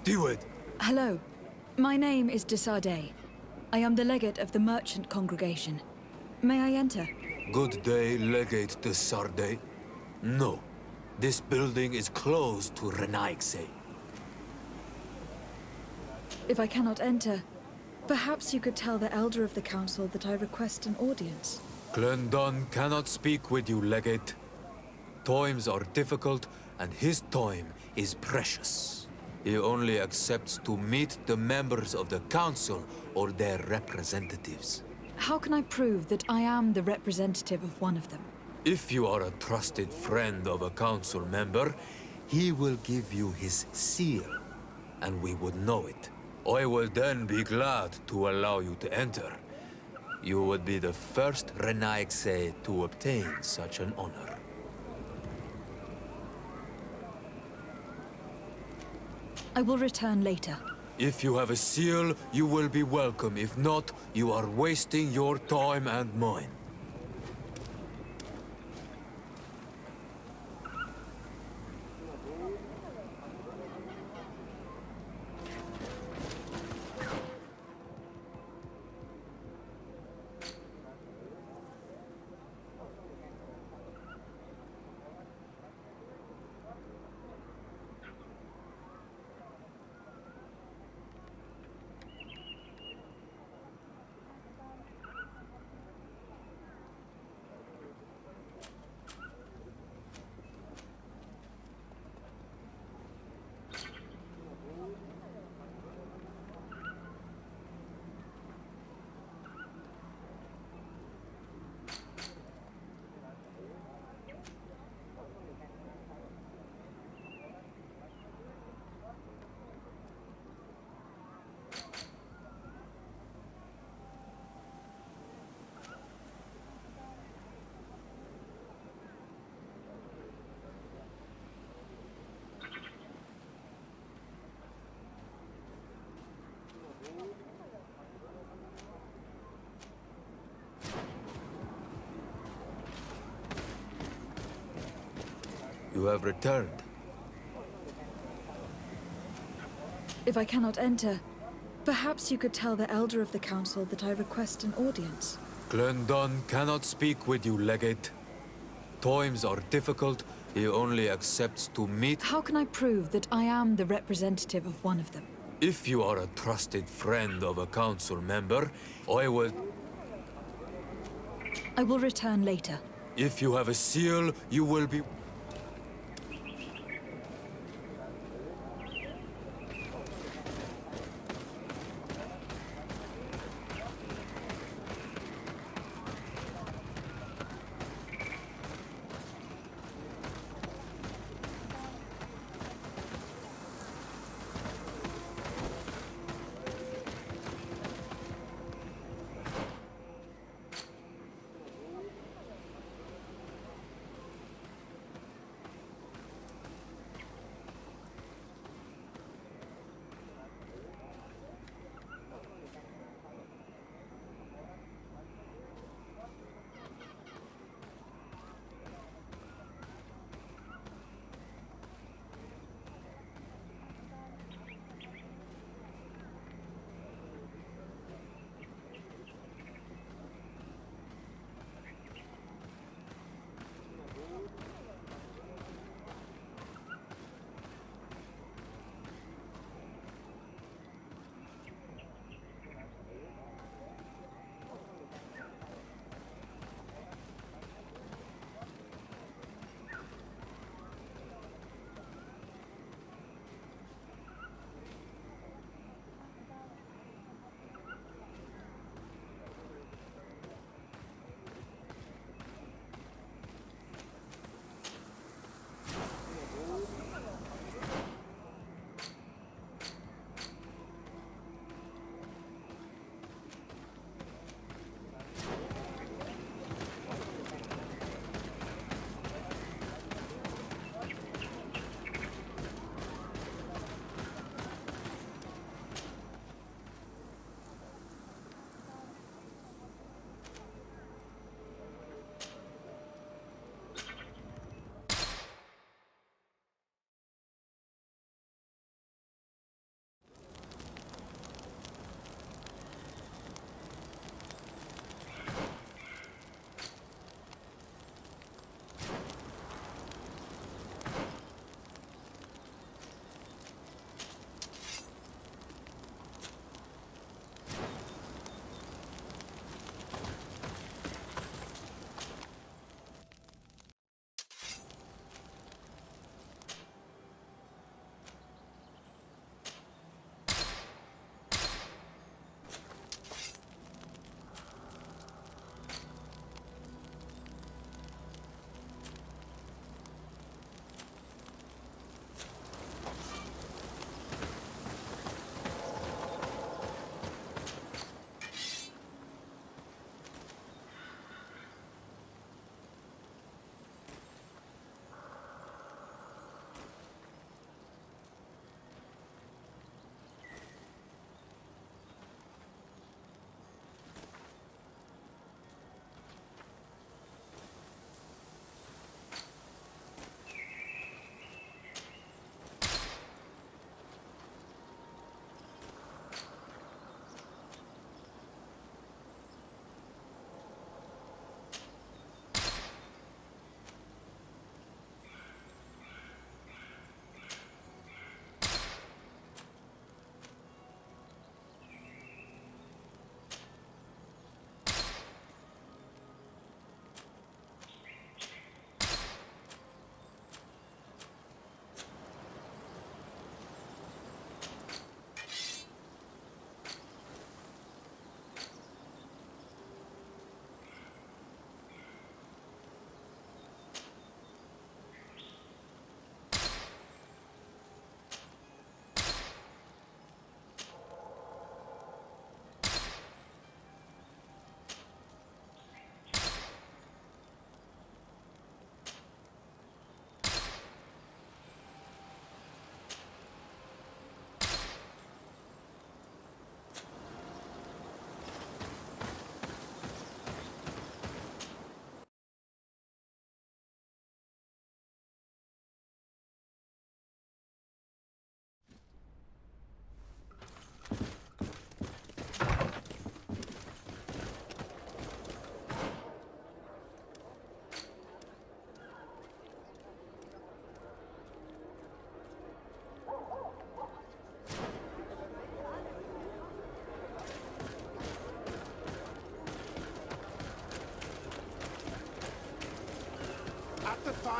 Steward! Hello. My name is de Sardet. I am the legate of the merchant congregation. May I enter? Good day, Legate de Sardet. No. This building is closed to Renaigse. If I cannot enter, perhaps you could tell the elder of the council that I request an audience. Glendon cannot speak with you, Legate. Times are difficult, and his time is precious. He only accepts to meet the members of the council or their representatives. How can I prove that I am the representative of one of them? If you are a trusted friend of a council member, he will give you his seal, and we would know it. I will then be glad to allow you to enter. You would be the first Renaigse to obtain such an honor. I will return later. If you have a seal, you will be welcome. If not, you are wasting your time and mine. You have returned. If I cannot enter, perhaps you could tell the elder of the council that I request an audience. Glendon cannot speak with you, Legate. Times are difficult. He only accepts to meet... How can I prove that I am the representative of one of them? If you are a trusted friend of a council member, I will... I will return later. If you have a seal, you will be...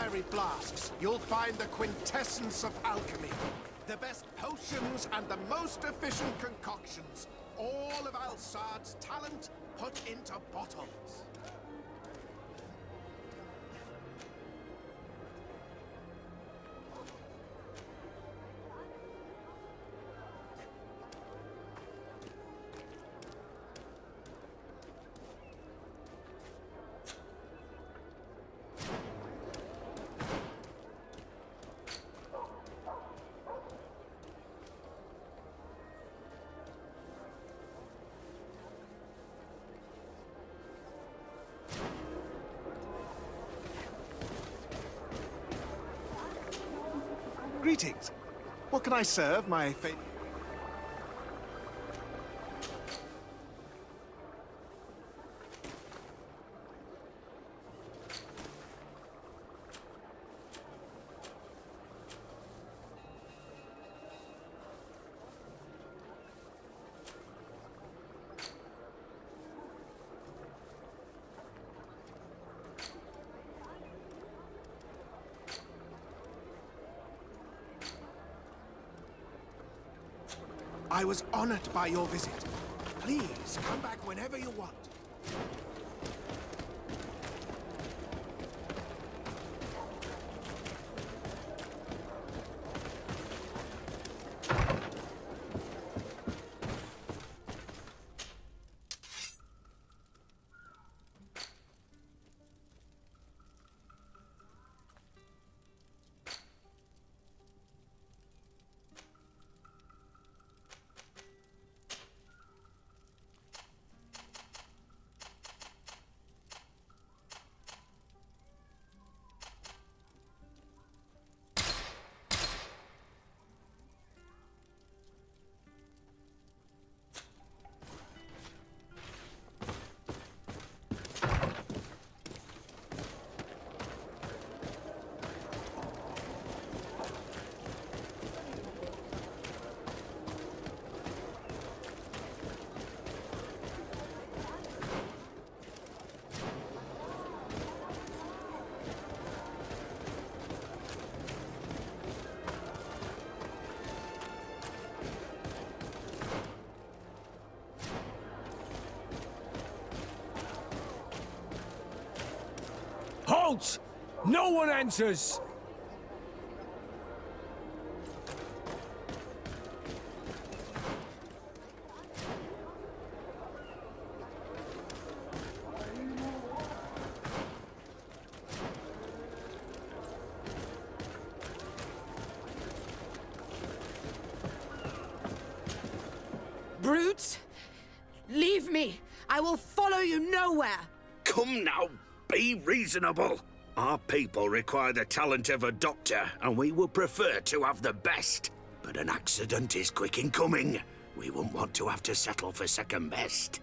legendary flasks, you'll find the quintessence of alchemy. The best potions and the most efficient concoctions. All of Alsad's talent put into bottles. Greetings. What can I serve, my favorite? I was honored by your visit. Please, come back whenever you want. Halt! No one enters! Brutes! Leave me! I will follow you nowhere! Come now, be reasonable. Our people require the talent of a doctor, and we would prefer to have the best. But an accident is quick in coming. We wouldn't want to have to settle for second best.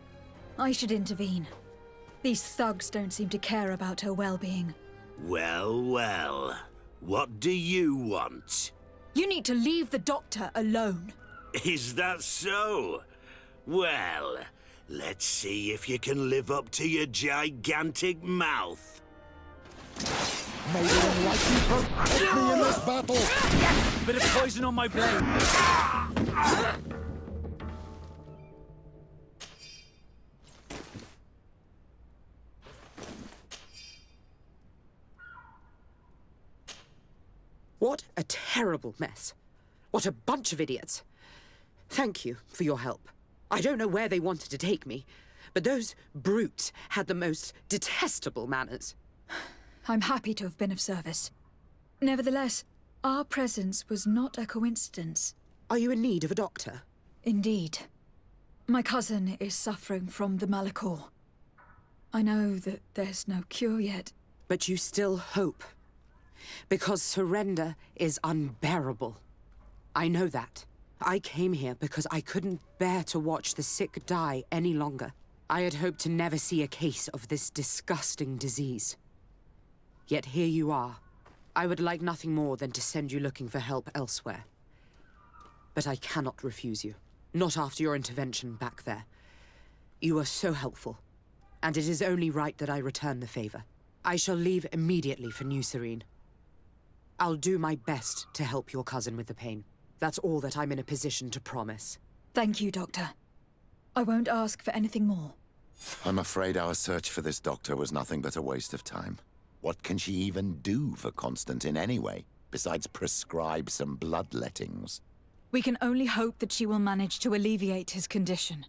I should intervene. These thugs don't seem to care about her well-being. Well, well. What do you want? You need to leave the doctor alone. Is that so? Well, let's see if you can live up to your gigantic mouth. May the unlikely protect me in this battle! Bit of poison on my blade. What a terrible mess. What a bunch of idiots. Thank you for your help. I don't know where they wanted to take me, but those brutes had the most detestable manners. I'm happy to have been of service. Nevertheless, our presence was not a coincidence. Are you in need of a doctor? Indeed. My cousin is suffering from the Malachor. I know that there's no cure yet. But you still hope. Because surrender is unbearable. I know that. I came here because I couldn't bear to watch the sick die any longer. I had hoped to never see a case of this disgusting disease. Yet here you are. I would like nothing more than to send you looking for help elsewhere. But I cannot refuse you. Not after your intervention back there. You are so helpful. And it is only right that I return the favor. I shall leave immediately for New Serene. I'll do my best to help your cousin with the pain. That's all that I'm in a position to promise. Thank you, Doctor. I won't ask for anything more. I'm afraid our search for this doctor was nothing but a waste of time. What can she even do for Constantine anyway, besides prescribe some bloodlettings? We can only hope that she will manage to alleviate his condition.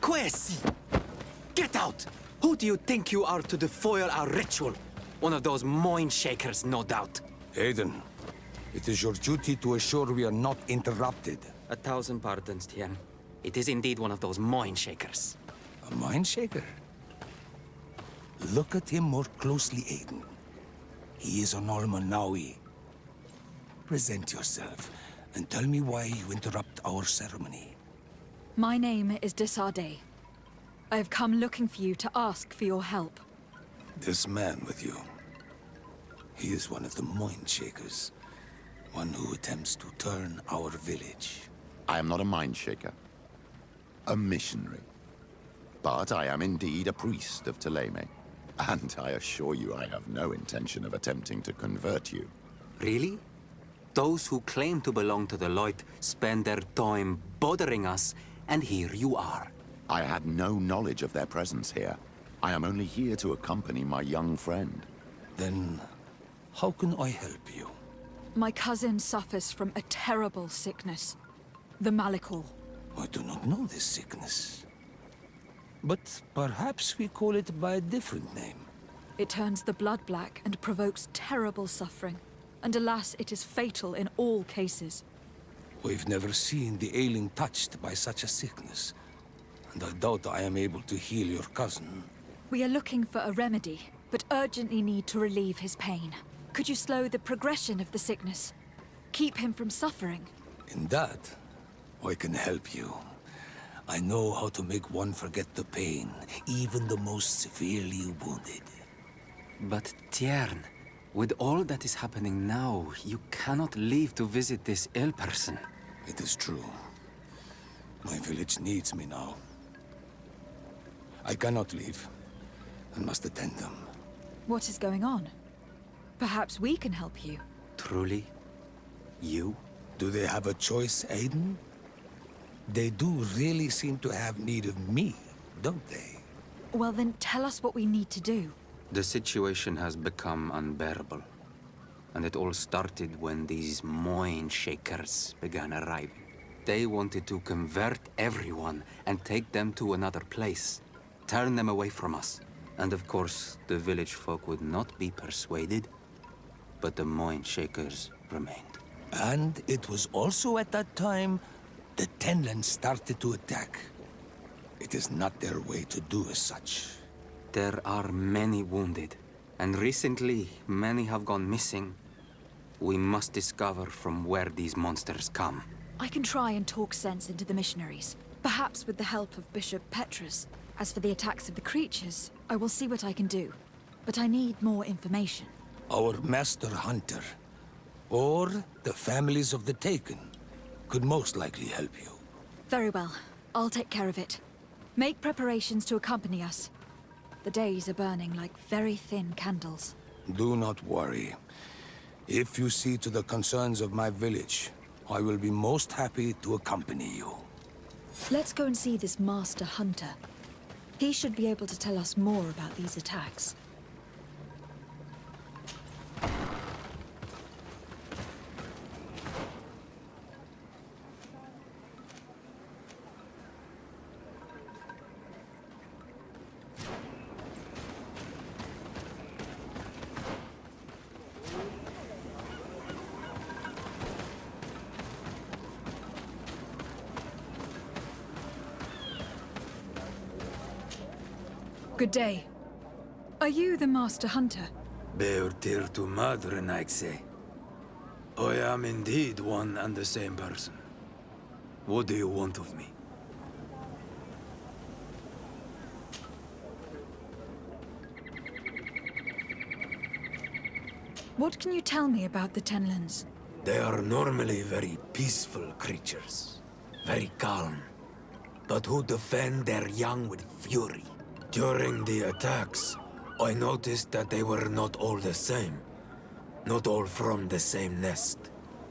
Quesi! Get out! Who do you think you are to defoil our ritual? One of those mind shakers, no doubt. Aiden, it is your duty to assure we are not interrupted. 1,000 pardons, Tien. It is indeed one of those mind shakers. A mind shaker? Look at him more closely, Aiden. He is an Almanawi. Present yourself and tell me why you interrupt our ceremony. My name is Desade. I have come looking for you to ask for your help. This man with you, he is one of the mind shakers. One who attempts to turn our village. I am not a mind shaker. A missionary. But I am indeed a priest of Thélème. And I assure you I have no intention of attempting to convert you. Really? Those who claim to belong to the light spend their time bothering us, and here you are. I had no knowledge of their presence here. I am only here to accompany my young friend. Then, how can I help you? My cousin suffers from a terrible sickness. The Malachor. I do not know this sickness. But perhaps we call it by a different name. It turns the blood black and provokes terrible suffering. And alas, it is fatal in all cases. We've never seen the ailing touched by such a sickness. And I doubt I am able to heal your cousin. We are looking for a remedy. but urgently need to relieve his pain. Could you slow the progression of the sickness? Keep him from suffering? In that, I can help you. I know how to make one forget the pain, even the most severely wounded. But Tiern, with all that is happening now, you cannot leave to visit this ill person. It is true. My village needs me now. I cannot leave. I must attend them. What is going on? Perhaps we can help you. Truly? You? Do they have a choice, Aiden? They do really seem to have need of me, don't they? Well then, tell us what we need to do. The situation has become unbearable. And it all started when these Moin Shakers began arriving. They wanted to convert everyone and take them to another place. Turn them away from us. And of course, the village folk would not be persuaded. But the Moin Shakers remained. And it was also at that time the Tenlands started to attack. It is not their way to do as such. There are many wounded, and recently many have gone missing. We must discover from where these monsters come. I can try and talk sense into the missionaries, perhaps with the help of Bishop Petrus. As for the attacks of the creatures, I will see what I can do. But I need more information. Our master hunter, or the families of the Taken, could most likely help you. Very well. I'll take care of it. Make preparations to accompany us. The days are burning like very thin candles. Do not worry. If you see to the concerns of my village, I will be most happy to accompany you. Let's go and see this master hunter. He should be able to tell us more about these attacks. Good day. Are you the Master Hunter? Beortir to Madren, I say. I am indeed one and the same person. What do you want of me? What can you tell me about the Tenlands? They are normally very peaceful creatures. Very calm. But who defend their young with fury. During the attacks, I noticed that they were not all the same. Not all from the same nest.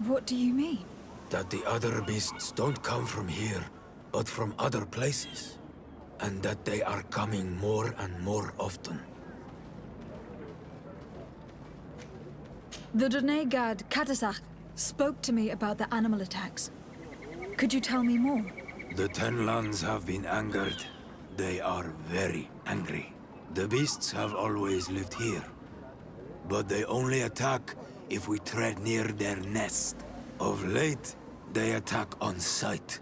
What do you mean? That the other beasts don't come from here, but from other places. And that they are coming more and more often. The Donegad Katasach spoke to me about the animal attacks. Could you tell me more? The Tenlands have been angered. They are very angry. The beasts have always lived here. But they only attack if we tread near their nest. Of late, they attack on sight.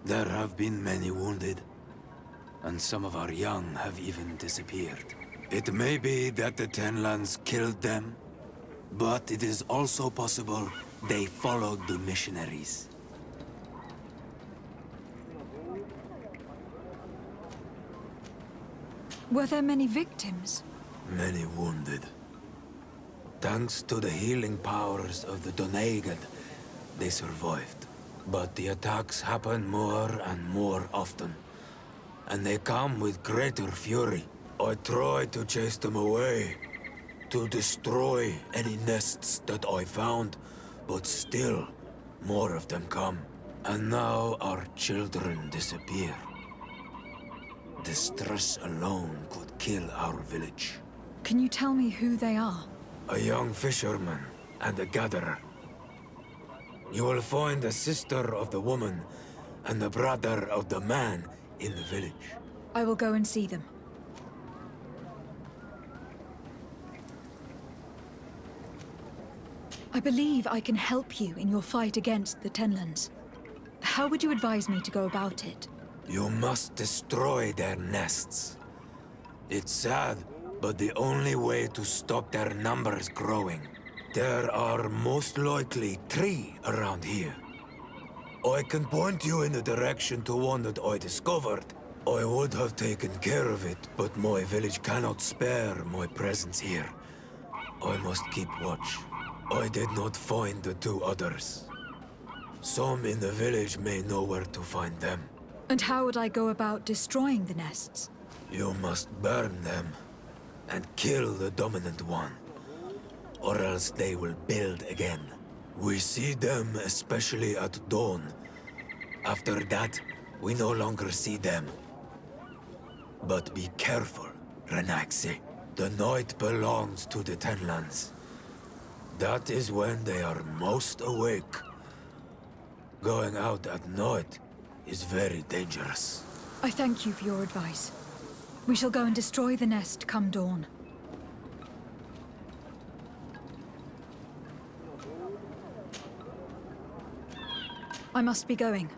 There have been many wounded. And some of our young have even disappeared. It may be that the Tenlands killed them, but it is also possible they followed the missionaries. Were there many victims? Many wounded. Thanks to the healing powers of the Donegad, they survived. But the attacks happen more and more often. And they come with greater fury. I try to chase them away. To destroy any nests that I found. But still, more of them come. And now our children disappear. The stress alone could kill our village. Can you tell me who they are? A young fisherman and a gatherer. You will find the sister of the woman and the brother of the man in the village. I will go and see them. I believe I can help you in your fight against the Tenlands. How would you advise me to go about it? You must destroy their nests. It's sad, but the only way to stop their numbers growing. There are most likely 3 around here. I can point you in the direction to one that I discovered. I would have taken care of it, but my village cannot spare my presence here. I must keep watch. I did not find the 2 others. Some in the village may know where to find them. And how would I go about destroying the nests? You must burn them and kill the dominant one, or else they will build again. We see them especially at dawn. After that, we no longer see them. But be careful, Renaxi. The night belongs to the Tenlands. That is when they are most awake. Going out at night is very dangerous. I thank you for your advice. We shall go and destroy the nest come dawn. I must be going.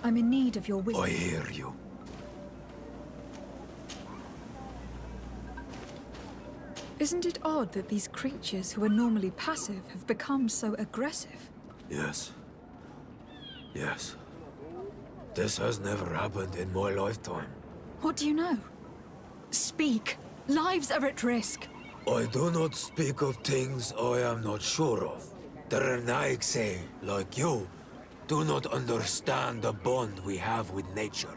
I'm in need of your wisdom. I hear you. Isn't it odd that these creatures who are normally passive have become so aggressive? Yes. Yes. This has never happened in my lifetime. What do you know? Speak. Lives are at risk. I do not speak of things I am not sure of. The Renaigse, like you, do not understand the bond we have with nature.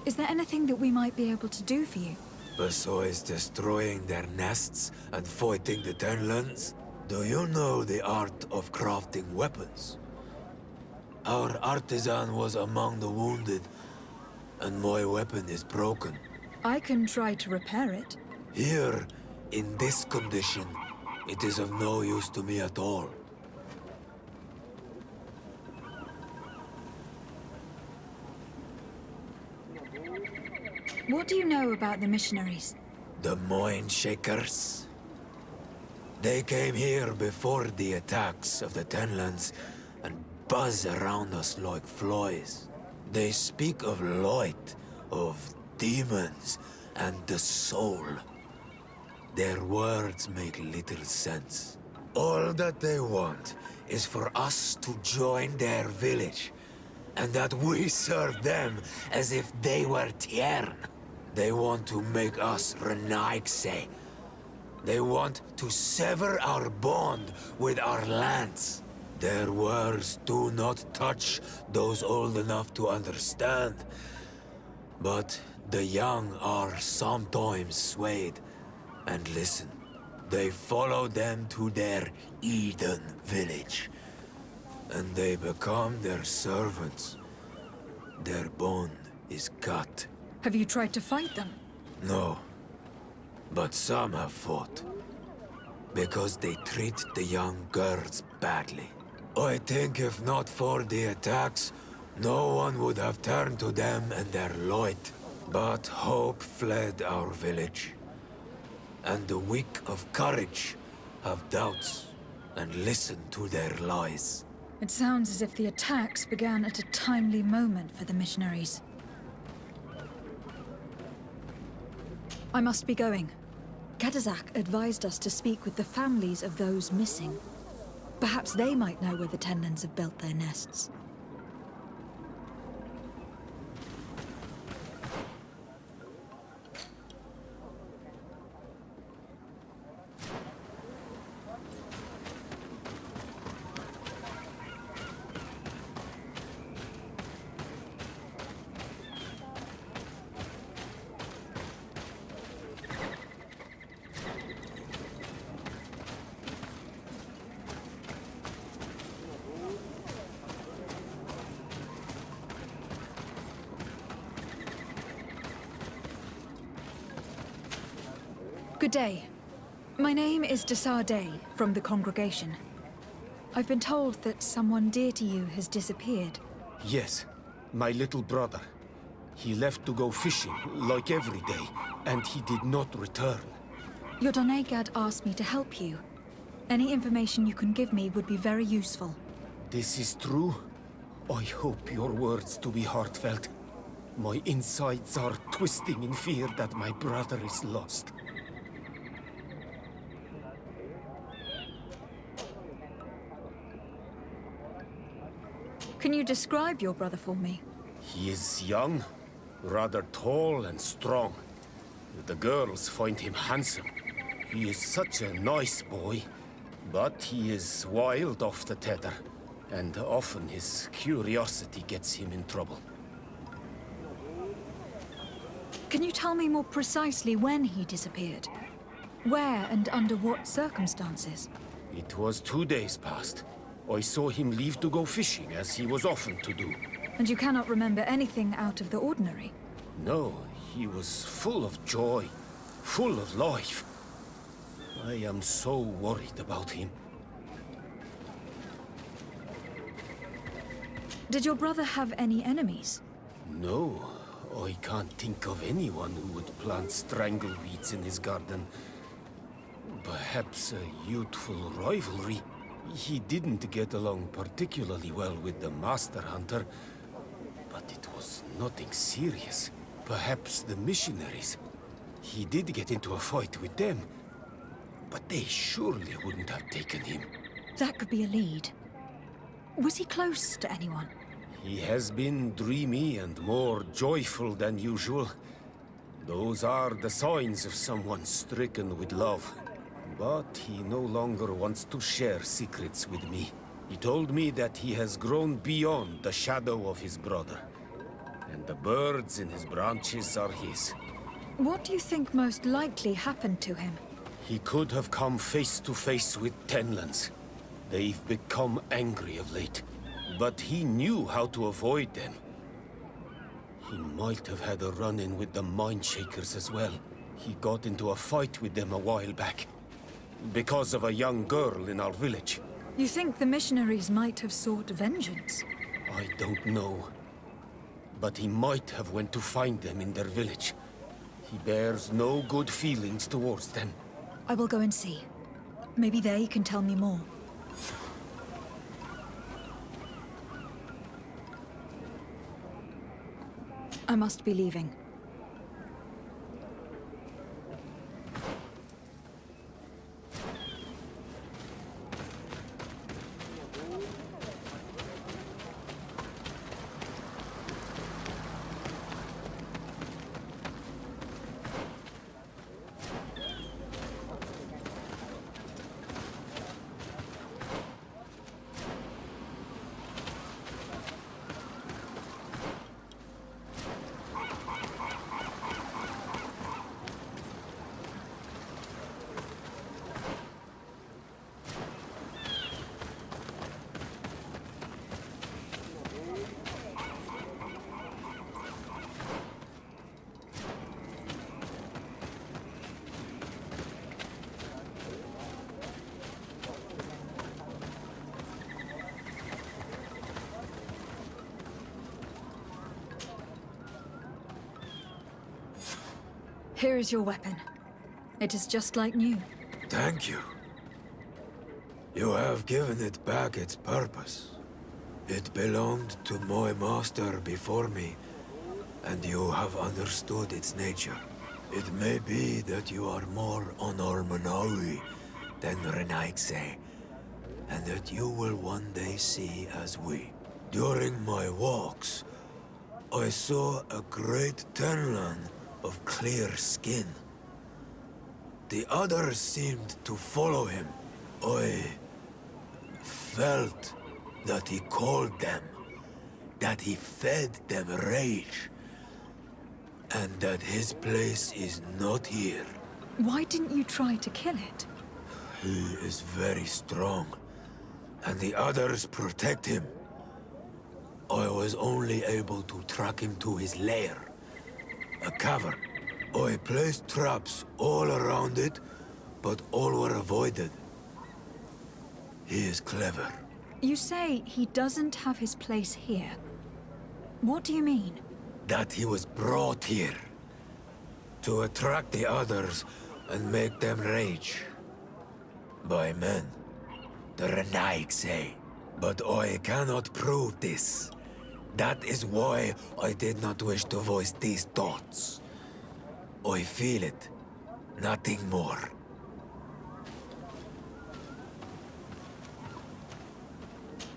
Is there anything that we might be able to do for you? Besides destroying their nests and fighting the Tenlands, do you know the art of crafting weapons? Our artisan was among the wounded, and my weapon is broken. I can try to repair it. Here, in this condition, it is of no use to me at all. What do you know about the missionaries? The Mind Shakers. They came here before the attacks of the Tenlands and buzz around us like flies. They speak of light, of demons, and the soul. Their words make little sense. All that they want is for us to join their village, and that we serve them as if they were Tiern. They want to make us Renaigse. They want to sever our bond with our lands. Their words do not touch those old enough to understand. But the young are sometimes swayed and listen. They follow them to their Eden village. And they become their servants. Their bond is cut. Have you tried to fight them? No. But some have fought. Because they treat the young girls badly. I think if not for the attacks, no one would have turned to them and their light. But hope fled our village. And the weak of courage have doubts and listen to their lies. It sounds as if the attacks began at a timely moment for the missionaries. I must be going. Kadazak advised us to speak with the families of those missing. Perhaps they might know where the Tenlands have built their nests. Good day. My name is Desar Day from the congregation. I've been told that someone dear to you has disappeared. Yes, my little brother. He left to go fishing, like every day, and he did not return. Your Donegad asked me to help you. Any information you can give me would be very useful. This is true? I hope your words to be heartfelt. My insides are twisting in fear that my brother is lost. Can you describe your brother for me? He is young, rather tall and strong. The girls find him handsome. He is such a nice boy, but he is wild off the tether, and often his curiosity gets him in trouble. Can you tell me more precisely when he disappeared? Where and under what circumstances? It was 2 days past. I saw him leave to go fishing, as he was often to do. And you cannot remember anything out of the ordinary? No, he was full of joy, full of life. I am so worried about him. Did your brother have any enemies? No, I can't think of anyone who would plant strangleweeds in his garden. Perhaps a youthful rivalry. He didn't get along particularly well with the Master Hunter, but it was nothing serious. Perhaps the missionaries. He did get into a fight with them, but they surely wouldn't have taken him. That could be a lead. Was he close to anyone? He has been dreamy and more joyful than usual. Those are the signs of someone stricken with love. But he no longer wants to share secrets with me. He told me that he has grown beyond the shadow of his brother. And the birds in his branches are his. What do you think most likely happened to him? He could have come face to face with Tenlands. They've become angry of late. But he knew how to avoid them. He might have had a run-in with the Mindshakers as well. He got into a fight with them a while back. Because of a young girl in our village. You think the missionaries might have sought vengeance? I don't know. But he might have went to find them in their village. He bears no good feelings towards them. I will go and see. Maybe they can tell me more. I must be leaving. Here is your weapon. It is just like new. Thank you. You have given it back its purpose. It belonged to my master before me, and you have understood its nature. It may be that you are more on Manawi than Renaigse, and that you will one day see as we. During my walks, I saw a great Tenlan of clear skin. The others seemed to follow him. I felt that he called them, that he fed them rage, and that his place is not here. Why didn't you try to kill it? He is very strong, and the others protect him. I was only able to track him to his lair, a cavern I placed traps all around it, but all were avoided. He is clever. You say he doesn't have his place here. What do you mean? That he was brought here to attract the others and make them rage. By men, the Renaig say. But I cannot prove this. That is why I did not wish to voice these thoughts. I feel it, nothing more.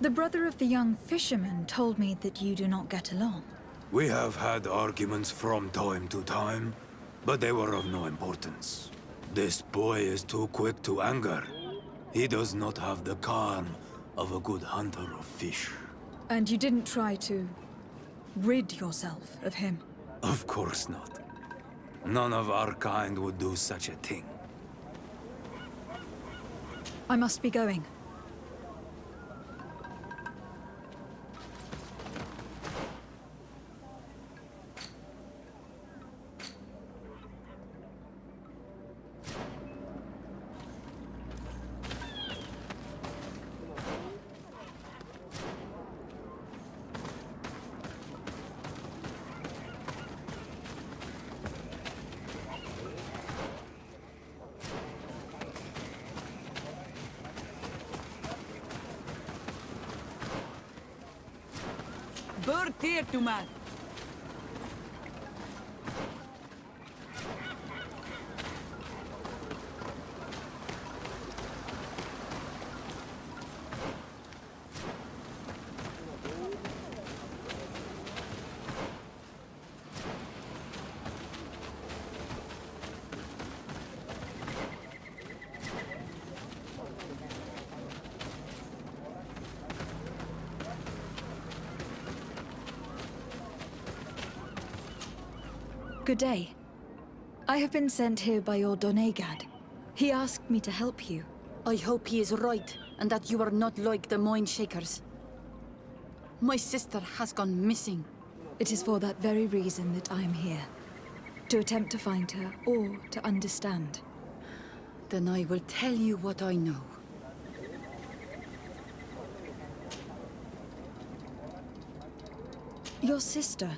The brother of the young fisherman told me that you do not get along. We have had arguments from time to time, but they were of no importance. This boy is too quick to anger. He does not have the calm of a good hunter of fish. And you didn't try to rid yourself of him? Of course not. None of our kind would do such a thing. I must be going. Bird here to man. Good day. I have been sent here by your Donegad. He asked me to help you. I hope he is right, and that you are not like the Moin Shakers. My sister has gone missing. It is for that very reason that I am here. To attempt to find her, or to understand. Then I will tell you what I know. Your sister,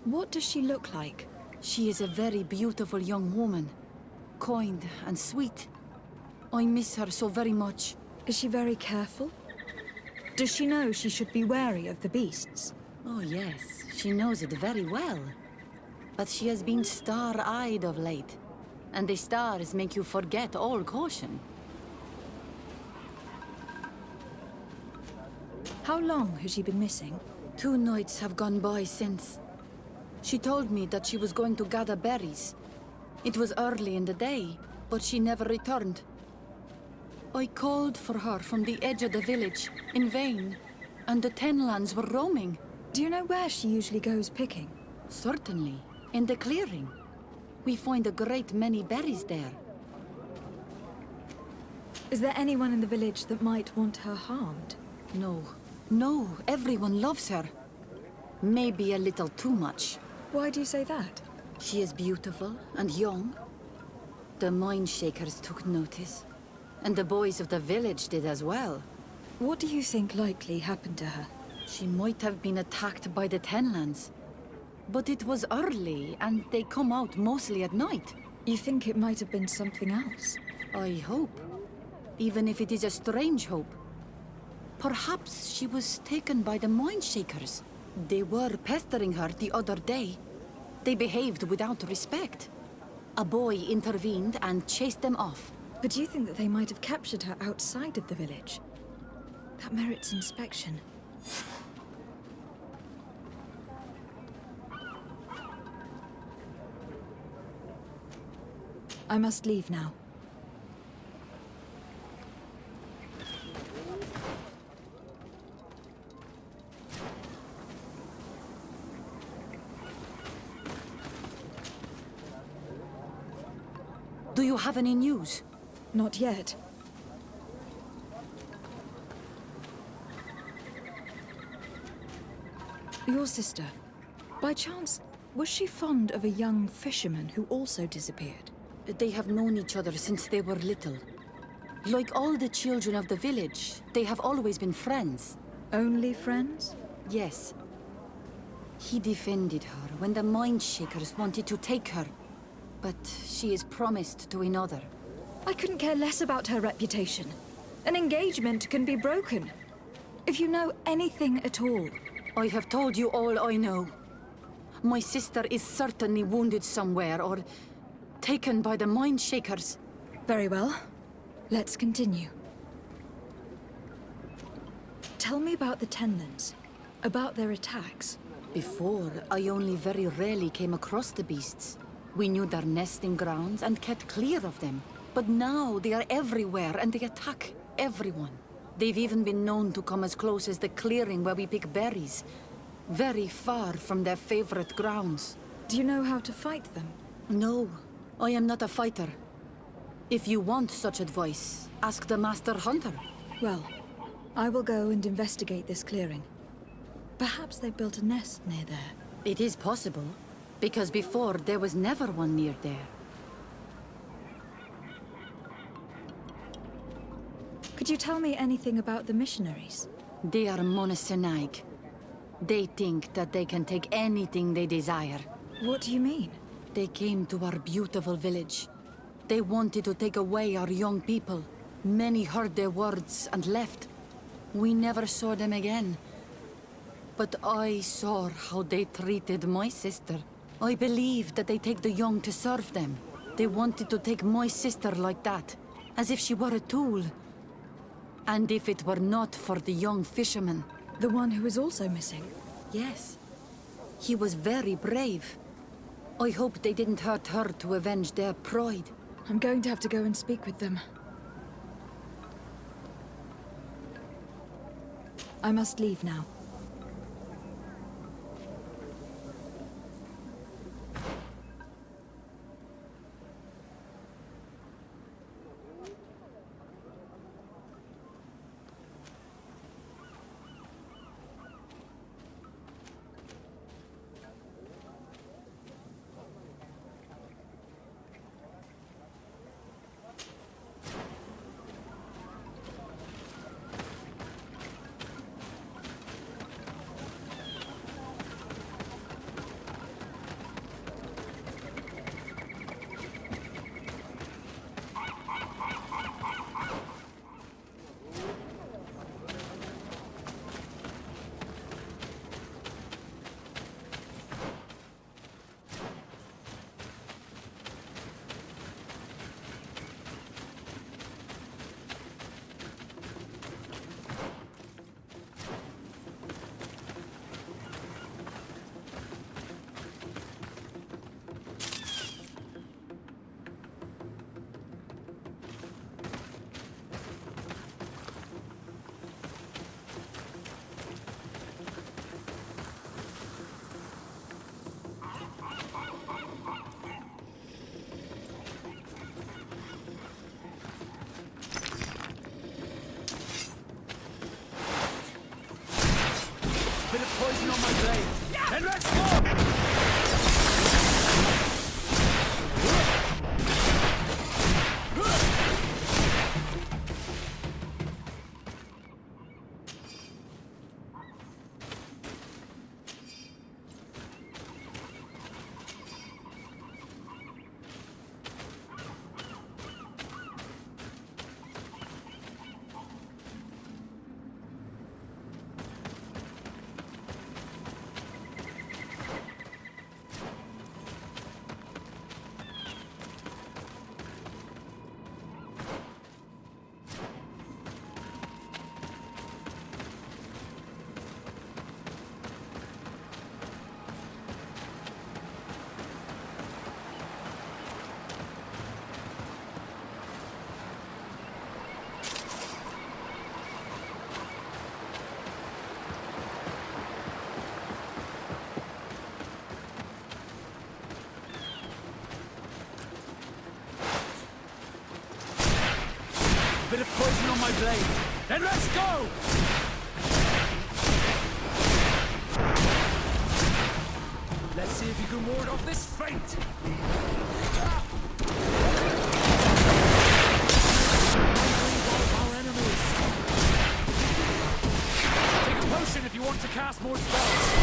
what does she look like? She is a very beautiful young woman. Kind and sweet. I miss her so very much. Is she very careful? Does she know she should be wary of the beasts? Oh yes, she knows it very well. But she has been star-eyed of late. And the stars make you forget all caution. How long has she been missing? 2 nights have gone by since. She told me that she was going to gather berries. It was early in the day, but she never returned. I called for her from the edge of the village, in vain, and the Tenlands were roaming. Do you know where she usually goes picking? Certainly, in the clearing. We find a great many berries there. Is there anyone in the village that might want her harmed? No. No, everyone loves her. Maybe a little too much. Why do you say that? She is beautiful and young. The Mind Shakers took notice. And the boys of the village did as well. What do you think likely happened to her? She might have been attacked by the Tenlands. But it was early, and they come out mostly at night. You think it might have been something else? I hope. Even if it is a strange hope. Perhaps she was taken by the Mind Shakers. They were pestering her the other day. They behaved without respect. A boy intervened and chased them off. But do you think that they might have captured her outside of the village? That merits inspection. I must leave now. Do you have any news? Not yet. Your sister. By chance, Was she fond of a young fisherman who also disappeared? They have known each other since they were little. Like all the children of the village, they have always been friends. Only friends? Yes. He defended her when the Mindshakers wanted to take her. But she is promised to another. I couldn't care less about her reputation. An engagement can be broken. If you know anything at all. I have told you all I know. My sister is certainly wounded somewhere, or taken by the Mindshakers. Very well. Let's continue. Tell me about the Tenlins, about their attacks. Before, I only very rarely came across the beasts. We knew their nesting grounds and kept clear of them. But now they are everywhere and they attack everyone. They've even been known to come as close as the clearing where we pick berries. Very far from their favorite grounds. Do you know how to fight them? No, I am not a fighter. If you want such advice, ask the Master Hunter. Well, I will go and investigate this clearing. Perhaps they built a nest near there. It is possible, because before there was never one near there. Could you tell me anything about the missionaries? They are monosynaig. They think that they can take anything they desire. What do you mean? They came to our beautiful village. They wanted to take away our young people. Many heard their words and left. We never saw them again. But I saw how they treated my sister. I believe that they take the young to serve them. They wanted to take my sister like that, as if she were a tool. And if it were not for the young fisherman... The one who is also missing? Yes. He was very brave. I hope they didn't hurt her to avenge their pride. I'm going to have to go and speak with them. I must leave now. Bit of poison on my blade. Then let's go! Bit of poison on my blade. Then let's go! Let's See if you can ward off this fate! Our enemies! Take a potion if you want to cast more spells!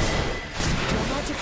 Your magic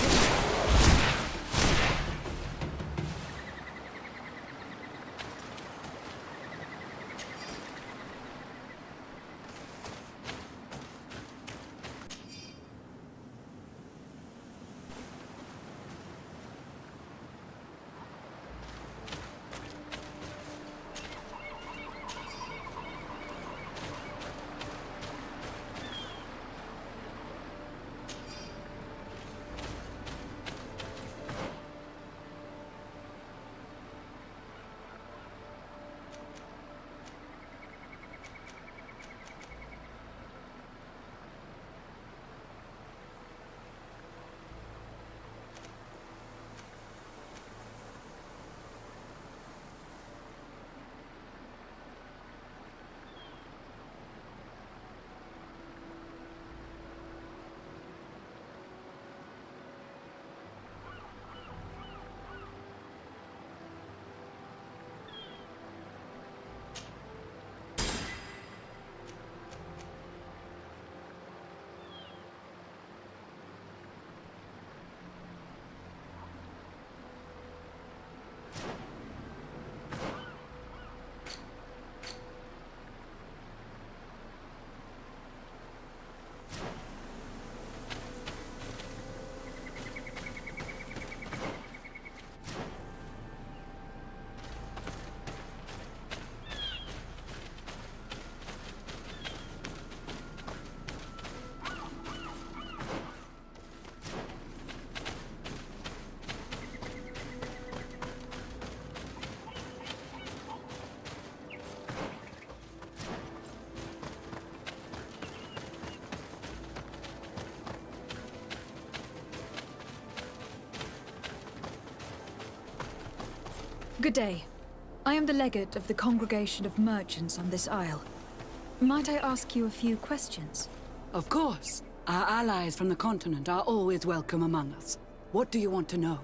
Good day. I am the legate of the congregation of merchants on this isle. Might I ask you a few questions? Of course. Our allies from the continent are always welcome among us. What do you want to know?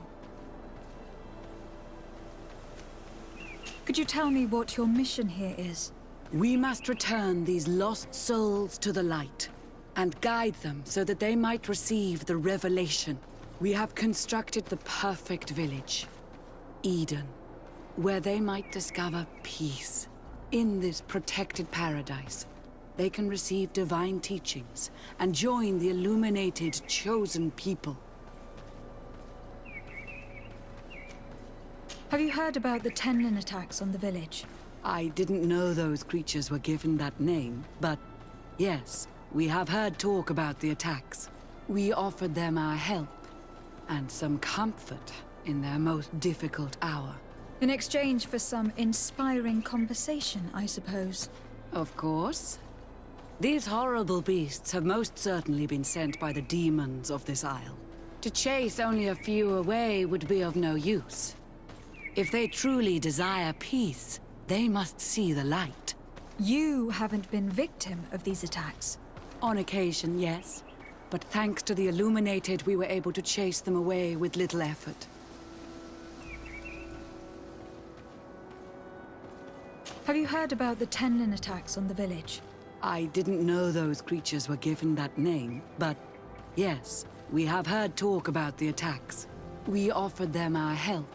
Could you tell me what your mission here is? We must return these lost souls to the light, and guide them so that they might receive the revelation. We have constructed the perfect village, Eden, where they might discover peace. In this protected paradise, they can receive divine teachings and join the illuminated, chosen people. Have you heard about the Tenlin attacks on the village? I didn't know those creatures were given that name, but yes, we have heard talk about the attacks. We offered them our help and some comfort in their most difficult hour. In exchange for some inspiring conversation, I suppose. Of course. These horrible beasts have most certainly been sent by the demons of this isle. To chase only a few away would be of no use. If they truly desire peace, they must see the light. You haven't been victim of these attacks? On occasion, yes. But thanks to the Illuminated, we were able to chase them away with little effort. Have you heard about the Tenlin attacks on the village? I didn't know those creatures were given that name, but yes, we have heard talk about the attacks. We offered them our help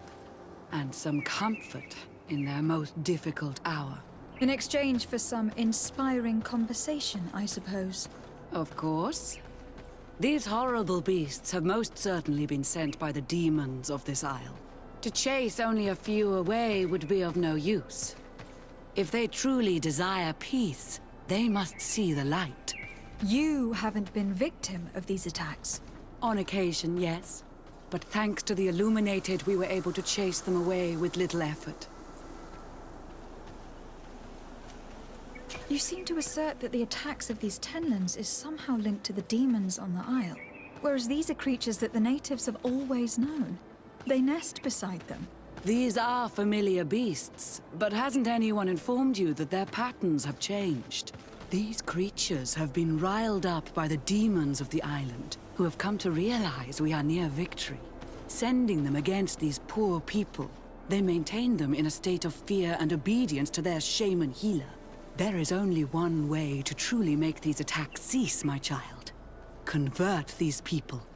and some comfort in their most difficult hour. In exchange for some inspiring conversation, I suppose. Of course. These horrible beasts have most certainly been sent by the demons of this isle. To chase only a few away would be of no use. If they truly desire peace, they must see the light. You haven't been victim of these attacks? On occasion, yes. But thanks to the Illuminated, we were able to chase them away with little effort. You seem to assert that the attacks of these Tenlins is somehow linked to the demons on the isle, whereas these are creatures that the natives have always known. They nest beside them. These are familiar beasts, but hasn't anyone informed you that their patterns have changed? These creatures have been riled up by the demons of the island, who have come to realize we are near victory. Sending them against these poor people, they maintain them in a state of fear and obedience to their shaman healer. There is only one way to truly make these attacks cease, my child. Convert these people.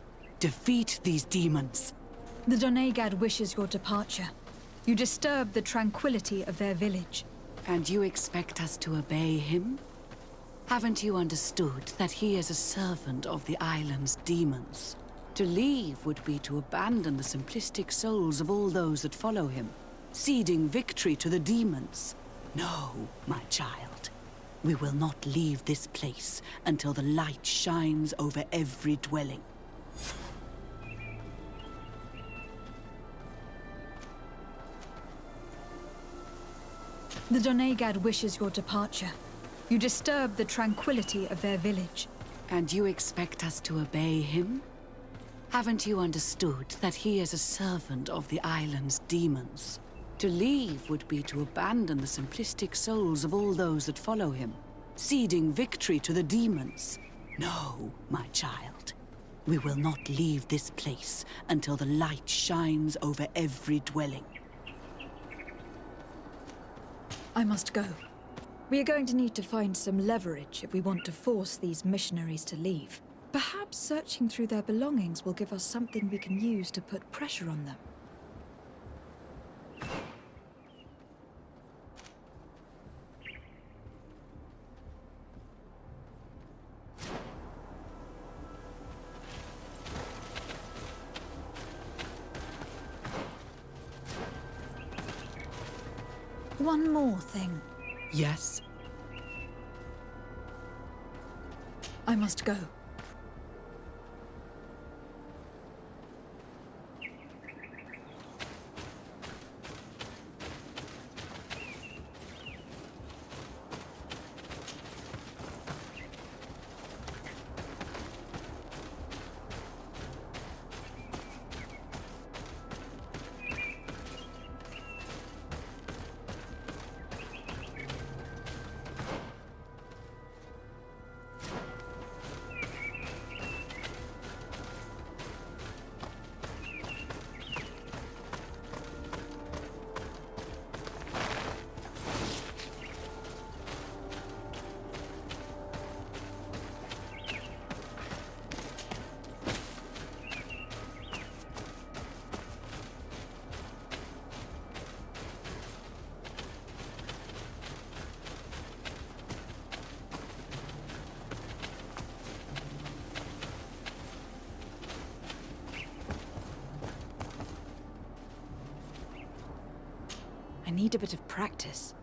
Defeat these demons. The Donegad wishes your departure. You disturb the tranquility of their village. And you expect us to obey him? Haven't you understood that he is a servant of the island's demons? To leave would be to abandon the simplistic souls of all those that follow him, ceding victory to the demons. No, my child. We will not leave this place until the light shines over every dwelling. The Donegad wishes your departure. You disturb the tranquility of their village. And you expect us to obey him? Haven't you understood that he is a servant of the island's demons? To leave would be to abandon the simplistic souls of all those that follow him, ceding victory to the demons. No, my child. We will not leave this place until the light shines over every dwelling. I must go. We are going to need to find some leverage if we want to force these missionaries to leave. Perhaps searching through their belongings will give us something we can use to put pressure on them. One more thing. Yes? I must go. I need a bit of practice.